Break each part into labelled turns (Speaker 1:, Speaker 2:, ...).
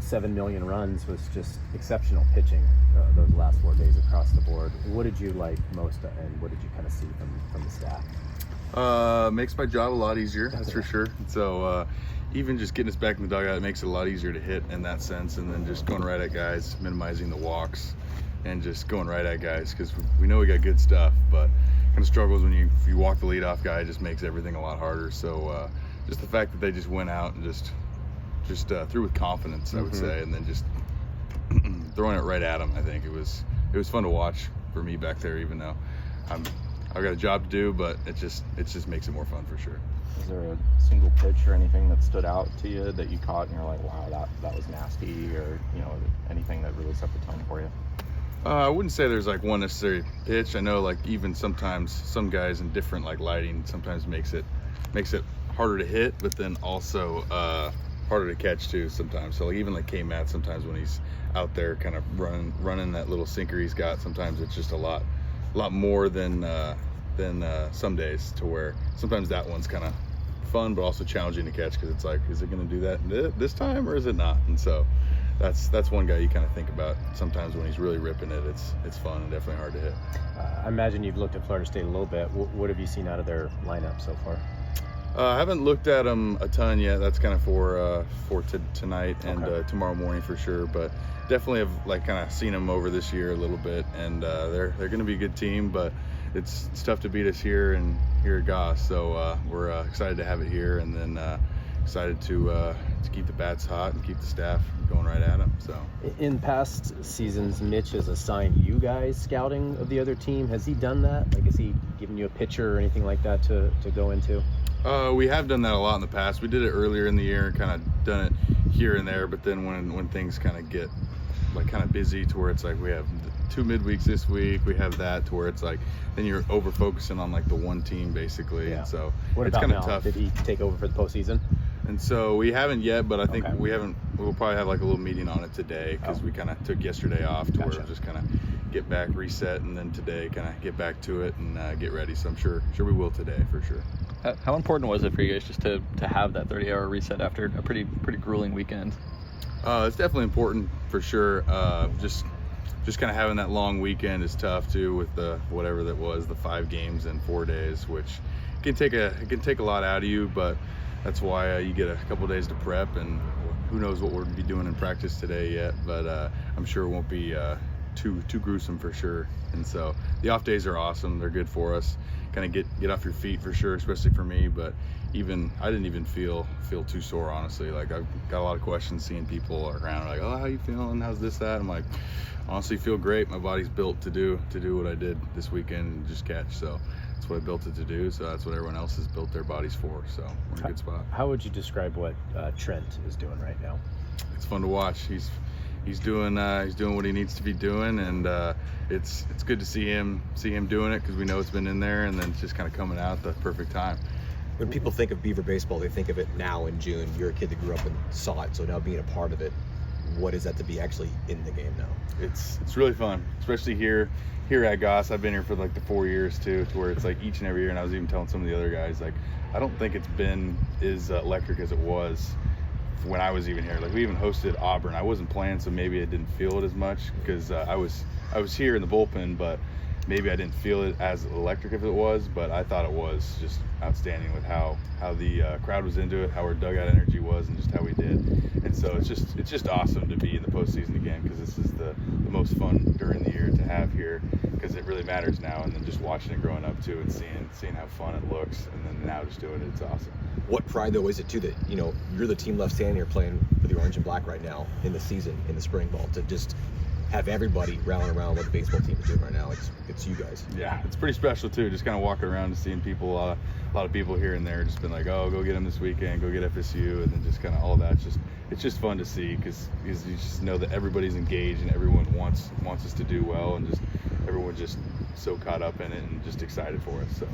Speaker 1: 7 million runs was just exceptional pitching those last 4 days across the board. What did you like most, and what did you kind of see from the staff?
Speaker 2: Makes my job a lot easier, that's for sure. So even just getting us back in the dugout, it makes it a lot easier to hit in that sense, and then just going right at guys, minimizing the walks, and just going right at guys, because we know we got good stuff, but kind of struggles when you walk the leadoff guy. It just makes everything a lot harder. So just the fact that they just went out and just threw with confidence, I would say, and then just throwing it right at him. I think it was fun to watch for me back there, even though I've got a job to do, but it just makes it more fun for sure.
Speaker 3: Is there a single pitch or anything that stood out to you that you caught and you're like, wow, that was nasty, or anything that really set the tone for you?
Speaker 2: I wouldn't say there's like one necessary pitch. I know like even sometimes some guys in different like lighting sometimes makes it harder to hit, but then also harder to catch too sometimes. So like, even like K-Matt, sometimes when he's out there kind of running that little sinker he's got, sometimes it's just a lot more than some days, to where sometimes that one's kind of fun but also challenging to catch, because it's like, is it going to do that this time or is it not? And so that's one guy you kind of think about sometimes when he's really ripping it. It's fun and definitely hard to hit.
Speaker 1: I imagine you've looked at Florida State a little bit. What have you seen out of their lineup so far?
Speaker 2: I haven't looked at them a ton yet. That's kind of for tonight and tomorrow morning for sure. But definitely have like kind of seen them over this year a little bit, and they're going to be a good team. But it's tough to beat us here at Goss. So we're excited to have it here, and then excited to keep the bats hot and keep the staff going right at them. So
Speaker 1: in past seasons, Mitch has assigned you guys scouting of the other team. Has he done that? Like, has he given you a picture or anything like that to go into?
Speaker 2: We have done that a lot in the past. We did it earlier in the year and kind of done it here and there, but then when things kind of get like kind of busy, to where it's like we have 2 midweeks this week, we have that, to where it's like then you're over focusing on like the one team basically.
Speaker 1: Yeah.
Speaker 2: And so
Speaker 1: what
Speaker 2: it's
Speaker 1: about
Speaker 2: kind of
Speaker 1: Mel?
Speaker 2: tough.
Speaker 1: Did he take over for the postseason?
Speaker 2: And so we haven't yet, but I think we'll probably have like a little meeting on it today, because we kind of took yesterday off to where just kind of get back, reset, and then today kind of get back to it and get ready. So I'm sure we will today for sure.
Speaker 4: How important was it for you guys just to have that 30-hour reset after a pretty grueling weekend?
Speaker 2: It's definitely important for sure. Just kind of having that long weekend is tough too, with the whatever that was, the 5 games in 4 days, which can take a lot out of you. But that's why you get a couple days to prep, and who knows what we'll be doing in practice today yet. But I'm sure it won't be too gruesome for sure. And so the off days are awesome. They're good for us. Kind of get off your feet for sure, especially for me. But I didn't even feel too sore, honestly. Like, I've got a lot of questions seeing people around like, oh, how you feeling? How's this, that? I'm like, honestly, feel great. My body's built to do what I did this weekend and just catch. So that's what I built it to do. So that's what everyone else has built their bodies for. So we're in a good spot.
Speaker 1: How would you describe what Trent is doing right now?
Speaker 2: It's fun to watch. He's doing what he needs to be doing, and it's good to see him doing it, because we know it's been in there, and then it's just kind of coming out at the perfect time.
Speaker 5: When people think of Beaver baseball, they think of it now in June. You're a kid that grew up and saw it, so now being a part of it, what is that to be actually in the game now?
Speaker 2: It's really fun, especially here at Goss. I've been here for like the 4 years too, to where it's like each and every year, and I was even telling some of the other guys, like, I don't think it's been as electric as it was when I was even here. Like, we even hosted Auburn. I wasn't playing, so maybe I didn't feel it as much, because I was here in the bullpen, but maybe I didn't feel it as electric if it was. But I thought it was just outstanding with how the crowd was into it, how our dugout energy was, and just how we did. And so it's just awesome to be in the postseason again, because this is the most fun during the year to have here, because it really matters now. And then just watching it growing up too, and seeing how fun it looks, and then now just doing it, it's awesome.
Speaker 5: What pride though is it too that you're the team left standing here playing for the orange and black right now in the season, in the spring ball, to just have everybody rallying around what the baseball team is doing right now? It's you guys.
Speaker 2: Yeah, it's pretty special too. Just kind of walking around and seeing people, a lot of people here and there, just been like, oh, go get them this weekend, go get FSU, and then just kind of all that. It's just fun to see, because you just know that everybody's engaged and everyone wants us to do well, and just everyone's just so caught up in it and just excited for us. So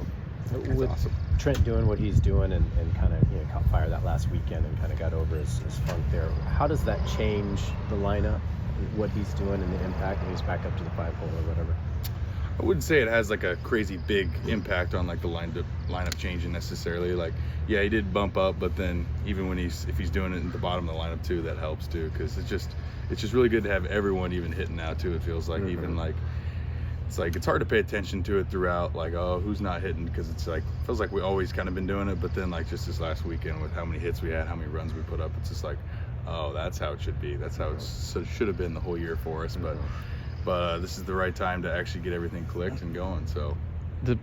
Speaker 2: it's awesome.
Speaker 1: Trent doing what he's doing and kind of caught fire that last weekend and kind of got over his funk there. How does that change the lineup, what he's doing and the impact when he's back up to the 5 hole or whatever?
Speaker 2: I wouldn't say it has like a crazy big impact on like the lineup changing necessarily. Like, yeah, he did bump up, but then even when if he's doing it at the bottom of the lineup too, that helps too, because it's just really good to have everyone even hitting now too. It feels like even like it's hard to pay attention to it throughout, like, oh, who's not hitting, because it's like feels like we always kind of been doing it, but then like just this last weekend with how many hits we had, how many runs we put up, it's just like, oh, that's how it should be. That's how it should have been the whole year for us. But this is the right time to actually get everything clicked and going. So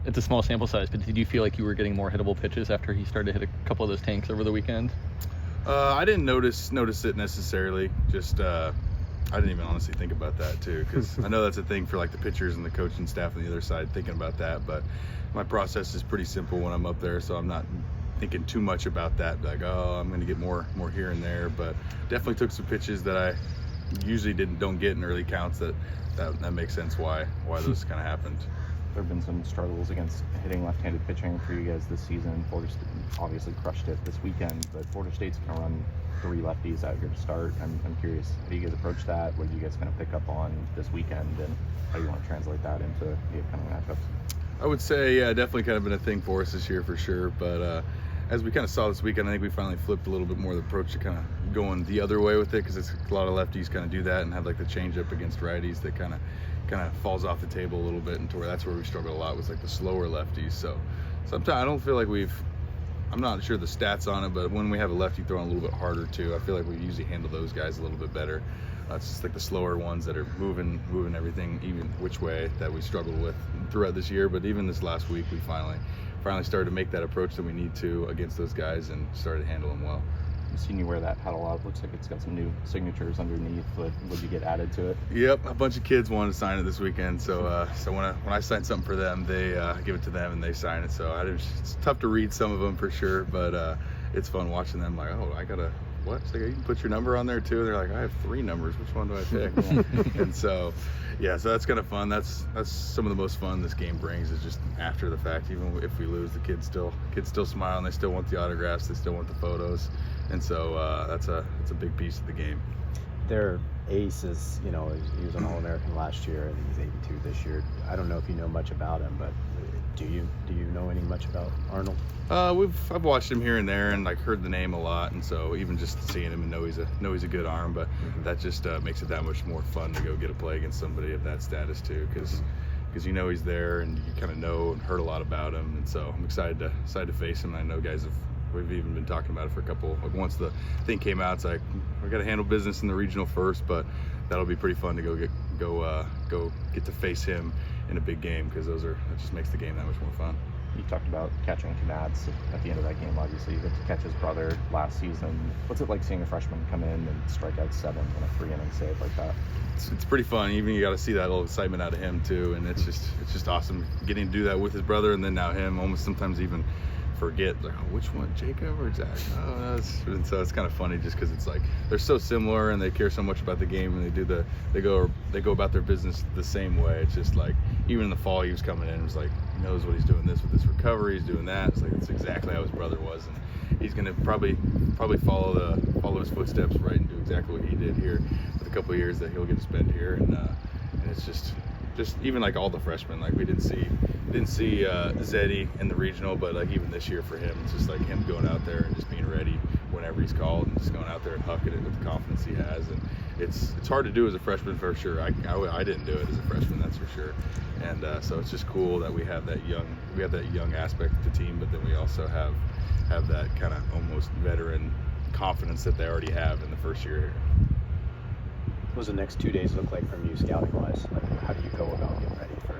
Speaker 4: it's a small sample size, but did you feel like you were getting more hittable pitches after he started to hit a couple of those tanks over the weekend?
Speaker 2: I didn't notice it necessarily. Just I didn't even honestly think about that too, because I know that's a thing for like the pitchers and the coaching staff on the other side thinking about that. But my process is pretty simple when I'm up there, so I'm not thinking too much about that. Like, oh, I'm going to get more here and there. But definitely took some pitches that I usually don't get in early counts. That makes sense why those kind of happened.
Speaker 3: There have been some struggles against hitting left-handed pitching for you guys this season. Florida State obviously crushed it this weekend, but Florida State's going to run 3 lefties out here to start. I'm curious, how do you guys approach that? What are you guys going to pick up on this weekend, and how do you want to translate that into the upcoming matchups?
Speaker 2: I would say, yeah, definitely kind of been a thing for us this year for sure. But as we kind of saw this weekend, I think we finally flipped a little bit more of the approach to kind of going the other way with it, because it's a lot of lefties kind of do that and have like the changeup against righties that kind of falls off the table a little bit, and that's where we struggled a lot with like the slower lefties. So sometimes I don't feel like I'm not sure the stats on it, but when we have a lefty throwing a little bit harder too, I feel like we usually handle those guys a little bit better. It's just like the slower ones that are moving everything even which way that we struggled with throughout this year. But even this last week, we finally started to make that approach that we need to against those guys and started to handle them well.
Speaker 3: I've seen you wear that hat a lot. It looks like it's got some new signatures underneath. Would you get added to it?
Speaker 2: Yep, a bunch of kids wanted to sign it this weekend. So when I sign something for them, they give it to them and they sign it. So it's tough to read some of them for sure, but it's fun watching them. Like, oh, I gotta what? It's like, you can put your number on there too. They're like, I have 3 numbers. Which one do I pick? And so, yeah, so that's kind of fun. That's some of the most fun this game brings, is just after the fact. Even if we lose, the kids still smile and they still want the autographs. They still want the photos. And so that's a big piece of the game.
Speaker 1: Their ace is, he was an All-American last year, and he's 82 this year. I don't know if you know much about him, but do you know any much about Arnold?
Speaker 2: I've watched him here and there and like heard the name a lot, and so even just seeing him and know he's a good arm, but that just makes it that much more fun to go get a play against somebody of that status too, because he's there and you kind of know and heard a lot about him, and so I'm excited to face him. And I know we've even been talking about it for a couple. Like once the thing came out, it's like we got to handle business in the regional first, but that'll be pretty fun to go get to face him in a big game, because that just makes the game that much more fun.
Speaker 3: You talked about catching Knad's at the end of that game. Obviously, you got to catch his brother last season. What's it like seeing a freshman come in and strike out 7 in a 3-inning save like that?
Speaker 2: It's pretty fun. Even you got to see that little excitement out of him too, and it's just awesome getting to do that with his brother, and then now him. Almost sometimes even forget, like, oh, which one, Jacob or Zach? Oh, and so it's kind of funny just because it's like they're so similar and they care so much about the game, and they go about their business the same way. It's just like even in the fall he was coming in, it was like he knows what he's doing this with this recovery, he's doing that. It's like it's exactly how his brother was, and he's gonna probably follow his footsteps, right, and do exactly what he did here with a couple of years that he'll get to spend here, and it's just even like all the freshmen, like we didn't see Zeddy in the regional, but like even this year for him, it's just like him going out there and just being ready whenever he's called, and just going out there and hucking it with the confidence he has. And it's hard to do as a freshman for sure. I didn't do it as a freshman, that's for sure. And so it's just cool that we have that young aspect of the team, but then we also have that kind of almost veteran confidence that they already have in the first year here.
Speaker 1: What does the next 2 days look like from you scouting wise? Like, how do you go about getting ready for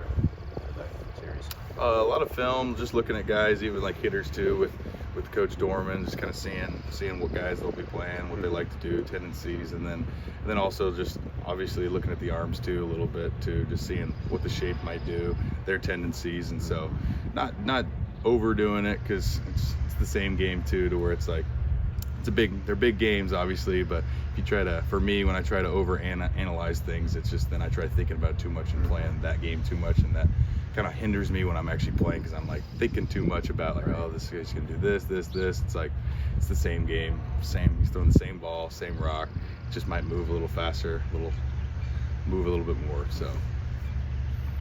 Speaker 1: the series?
Speaker 2: A lot of film, just looking at guys, even like hitters too, with Coach Dorman, just kind of seeing what guys they'll be playing, what they like to do, tendencies, and then also just obviously looking at the arms too a little bit too, just seeing what the shape might do, their tendencies, and so not overdoing it, because it's the same game too, to where it's like they're big games obviously, but if you for me, when I try to over analyze things, it's just then I try thinking about it too much and playing that game too much, and that kind of hinders me when I'm actually playing, because I'm like thinking too much about like, oh, this guy's gonna do this. It's like it's the same game, he's throwing the same ball, same rock, it just might move a little faster, move a little bit more. So